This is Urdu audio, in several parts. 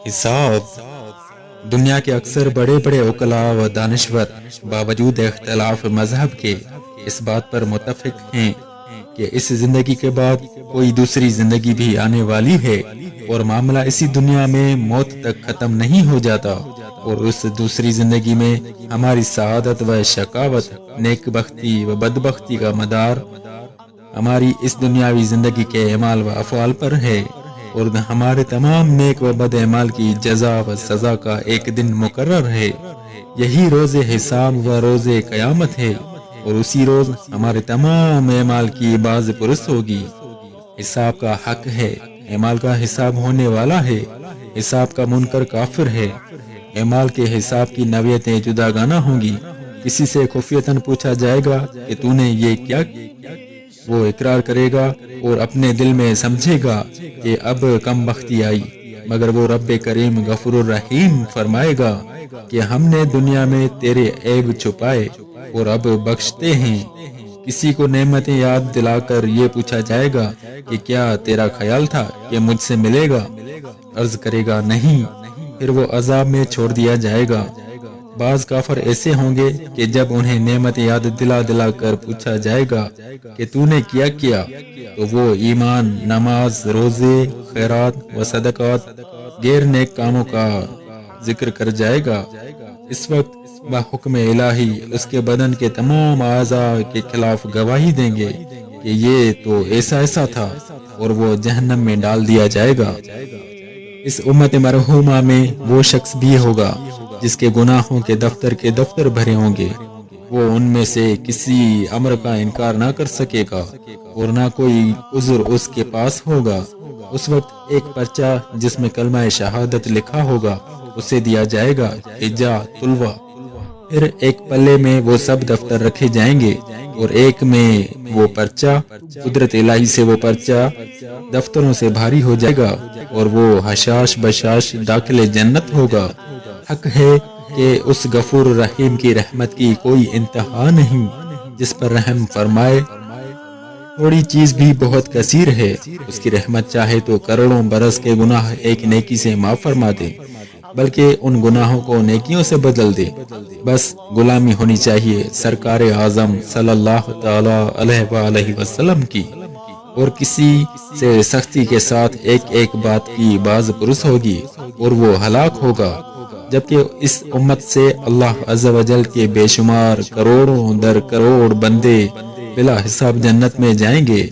حساب دنیا کے اکثر بڑے بڑے عقلاء و دانشور باوجود اختلاف مذہب کے اس بات پر متفق ہیں کہ اس زندگی کے بعد کوئی دوسری زندگی بھی آنے والی ہے اور معاملہ اسی دنیا میں موت تک ختم نہیں ہو جاتا، اور اس دوسری زندگی میں ہماری سعادت و شقاوت، نیک بختی و بدبختی کا مدار ہماری اس دنیاوی زندگی کے اعمال و افعال پر ہے، اور ہمارے تمام نیک و بد اعمال کی جزا و سزا کا ایک دن مقرر ہے۔ یہی روز حساب و روز قیامت ہے، اور اسی روز ہمارے تمام اعمال کی باز پرس ہوگی۔ حساب کا حق ہے، اعمال کا حساب ہونے والا ہے، حساب کا منکر کافر ہے۔ اعمال کے حساب کی نوعیتیں جداگانہ ہوں گی۔ کسی سے خفیتاً پوچھا جائے گا کہ تو نے یہ کیا؟ وہ اقرار کرے گا اور اپنے دل میں سمجھے گا کہ اب کم بختی آئی، مگر وہ رب کریم غفور الرحیم فرمائے گا کہ ہم نے دنیا میں تیرے عیب چھپائے اور اب بخشتے ہیں۔ کسی کو نعمتیں یاد دلا کر یہ پوچھا جائے گا کہ کیا تیرا خیال تھا کہ مجھ سے ملے گا؟ عرض کرے گا نہیں، پھر وہ عذاب میں چھوڑ دیا جائے گا۔ بعض کافر ایسے ہوں گے کہ جب انہیں نعمت یاد دلا دلا کر پوچھا جائے گا کہ تو نے کیا کیا، تو وہ ایمان، نماز، روزے، خیرات و صدقات، غیر نیک کاموں کا ذکر کر جائے گا۔ اس وقت بحکم الہی اس کے بدن کے تمام اعضاء کے خلاف گواہی دیں گے کہ یہ تو ایسا ایسا تھا، اور وہ جہنم میں ڈال دیا جائے گا۔ اس امت مرحومہ میں وہ شخص بھی ہوگا جس کے گناہوں کے دفتر بھرے ہوں گے۔ وہ ان میں سے کسی امر کا انکار نہ کر سکے گا اور نہ کوئی عذر اس کے پاس ہوگا۔ اس وقت ایک پرچہ جس میں کلمہ شہادت لکھا ہوگا اسے دیا جائے گا کہ جا طلوا۔ پھر ایک پلے میں وہ سب دفتر رکھے جائیں گے، اور ایک میں وہ پرچہ، قدرت الہی سے وہ پرچہ دفتروں سے بھاری ہو جائے گا، اور وہ حشاش بشاش داخل جنت ہوگا۔ حق ہے کہ اس غفور رحیم کی رحمت کی کوئی انتہا نہیں، جس پر رحم فرمائے۔ تھوڑی چیز بھی بہت کثیر ہے، اس کی رحمت چاہے تو کروڑوں برس کے گناہ ایک نیکی سے معاف فرما دے، بلکہ ان گناہوں کو نیکیوں سے بدل دے۔ بس غلامی ہونی چاہیے سرکار اعظم صلی اللہ تعالی علیہ وآلہ وسلم کی، اور کسی سے سختی کے ساتھ ایک ایک بات کی باز پرس ہوگی اور وہ ہلاک ہوگا، جبکہ اس امت سے اللہ عز و جل کے بے شمار کروڑوں در کروڑ بندے بلا حساب جنت میں جائیں گے۔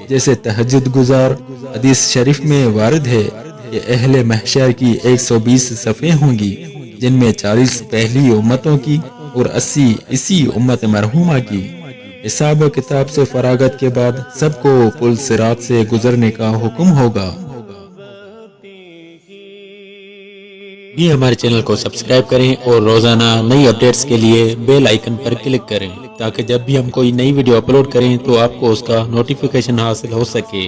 جیسے تہجد گزار حدیث شریف میں وارد ہے کہ اہل محشر کی 120 صفیں ہوں گی، جن میں 40 پہلی امتوں کی اور 80 اسی امت مرحومہ کی۔ حساب و کتاب سے فراغت کے بعد سب کو پل صراط سے گزرنے کا حکم ہوگا۔ بھی ہمارے چینل کو سبسکرائب کریں اور روزانہ نئی اپڈیٹس کے لیے بیل آئیکن پر کلک کریں، تاکہ جب بھی ہم کوئی نئی ویڈیو اپلوڈ کریں تو آپ کو اس کا نوٹیفیکیشن حاصل ہو سکے۔